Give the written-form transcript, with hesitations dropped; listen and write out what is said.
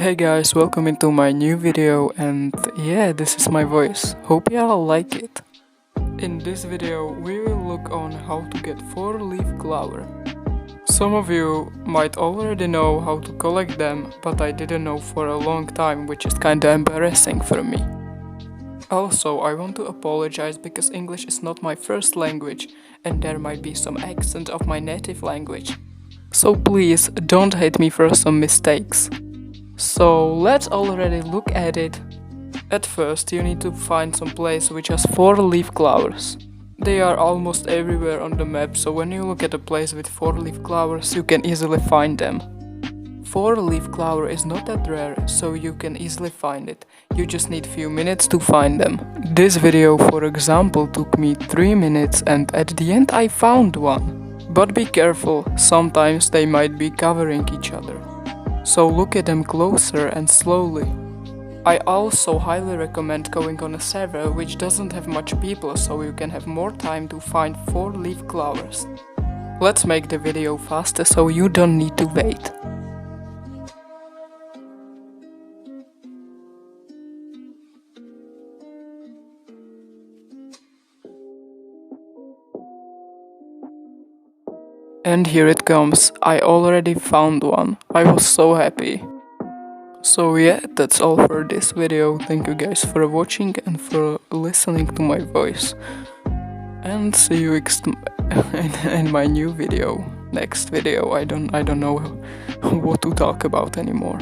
Hey guys, welcome into my new video, and yeah, this is my voice. Hope y'all like it. In this video we will look on how to get 4-leaf clover. Some of you might already know how to collect them, but I didn't know for a long time, which is kinda embarrassing for me. Also, I want to apologize because English is not my first language and there might be some accent of my native language. So please don't hate me for some mistakes. So let's already look at it. At first you need to find some place which has 4-leaf clovers. They are almost everywhere on the map, so when you look at a place with 4-leaf clovers you can easily find them. 4-leaf clover is not that rare, so you can easily find it. You just need few minutes to find them. This video, for example, took me 3 minutes and at the end I found one. But be careful, sometimes they might be covering each other. So look at them closer and slowly. I also highly recommend going on a server which doesn't have much people, so you can have more time to find 4-leaf clovers. Let's make the video faster so you don't need to wait. And here it comes, I already found one. I was so happy. So yeah, that's all for this video. Thank you guys for watching and for listening to my voice. And see you in my new video. Next video, I don't know what to talk about anymore.